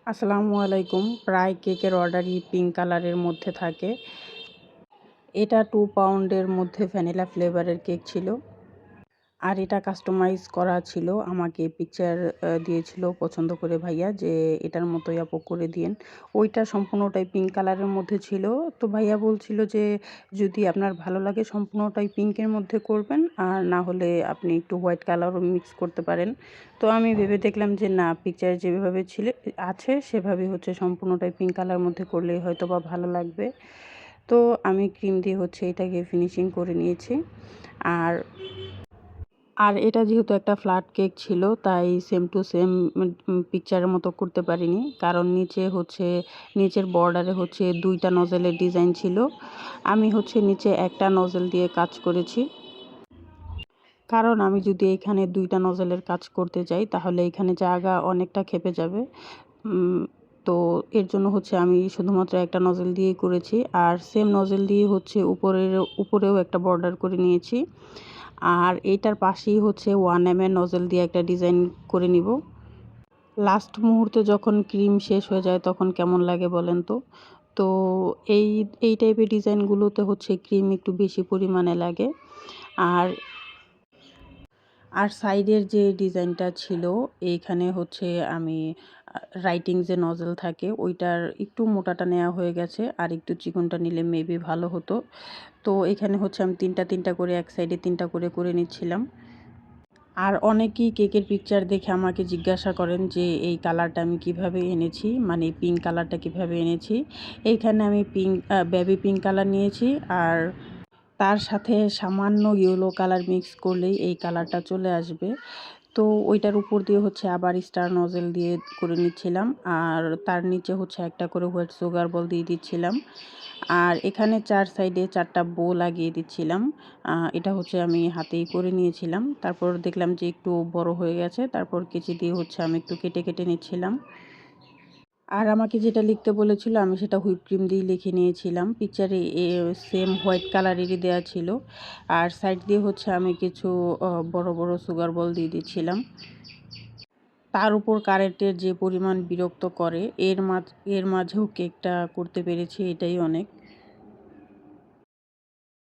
আসসালামু আলাইকুম। প্রায় কেকের অর্ডারই পিঙ্ক কালারের মধ্যে থাকে। এটা 2 পাউন্ডের মধ্যে ভ্যানিলা ফ্লেভারের কেক ছিল। আর এটা কাস্টমাইজ করা ছিল। আমাকে পিকচার দিয়েছিল পছন্দ করে ভাইয়া যে এটার মতোই আপু করে দিয়েন। ওইটা সম্পূর্ণটাই পিঙ্ক কালারের মধ্যে ছিল। তো ভাইয়া বলছিল যে যদি আপনার ভালো লাগে সম্পূর্ণটাই পিঙ্কের মধ্যে করবেন, আর না হলে আপনি একটু হোয়াইট কালারও মিক্স করতে পারেন। তো আমি ভেবে দেখলাম যে না, পিকচারে যেভাবে আছে সেভাবেই সম্পূর্ণটাই পিঙ্ক কালারের মধ্যে করলেই হয়তোবা ভালো লাগবে। তো আমি ক্রিম দিয়ে এটাকে ফিনিশিং করে নিয়েছি। আর আর এটা যেহেতু একটা ফ্ল্যাট কেক ছিল, তাই সেম টু সেম পিকচারের মতো করতে পারিনি। কারণ নিচের বর্ডারে 2টা নজেলের ডিজাইন ছিল। আমি নিচে একটা নজেল দিয়ে কাজ করেছি। কারণ আমি যদি এখানে 2টা নজেলের কাজ করতে যাই তাহলে এখানে জায়গা অনেকটা খেপে যাবে। তো এর জন্য আমি শুধুমাত্র একটা নজেল দিয়েই করেছি। আর সেম নজেল দিয়ে উপরেও একটা বর্ডার করে নিয়েছি। আর এইটার পাশেই 1 mm নজেল দিয়ে একটা ডিজাইন করে নিব। লাস্ট মুহূর্তে যখন ক্রিম শেষ হয়ে যায় তখন কেমন লাগে বলেন তো? তো এই এই টাইপের ডিজাইনগুলোতে ক্রিম একটু বেশি পরিমাণে লাগে। আর আর সাইডের যে ডিজাইনটা ছিল, এইখানে আমি রাইটিং যে নজেল থাকে ওইটার একটু মোটাটা নেওয়া হয়ে গেছে, আর একটু চিকনটা নিলে মেবি ভালো হতো। তো এখানে আমি তিনটা করে এক সাইডে 3টা করে করে নিচ্ছিলাম। আর অনেকেই কেকের পিকচার দেখে আমাকে জিজ্ঞাসা করেন যে এই কালারটা আমি কিভাবে এনেছি, মানে পিঙ্ক কালারটা কিভাবে এনেছি। এইখানে আমি বেবি পিঙ্ক কালার নিয়েছি, আর তার সাথে সামান্য ইয়েলো কালার মিক্স করলেই এই কালারটা চলে আসবে। তো ওইটার উপর দিয়ে আবার স্টার নজেল দিয়ে করে নিচ্ছিলাম, আর তার নিচে একটা করে হোয়াইট সুগার বল দিয়ে দিচ্ছিলাম। আর এখানে 4 সাইডে 4টা বো লাগিয়ে দিচ্ছিলাম। এটা আমি হাতেই করে নিয়েছিলাম। তারপর দেখলাম যে একটু বড় হয়ে গেছে, তারপর কেচি দিয়ে আমি একটু কেটে কেটে নিচ্ছিলাম। আর আমাকে যেটা লিখতে বলেছিল আমি সেটা হুইপ ক্রিম দিয়ে লিখে নিয়েছিলাম। পিকচারে সেম হোয়াইট কালারেরই দেওয়া ছিল। আর সাইড দিয়ে আমি কিছু বড় বড় সুগার বল দিয়ে দিচ্ছিলাম। তার উপর কারেন্টের যে পরিমাণ বিরক্ত করে, এর মাঝেও কেকটা করতে পেরেছি, এটাই অনেক।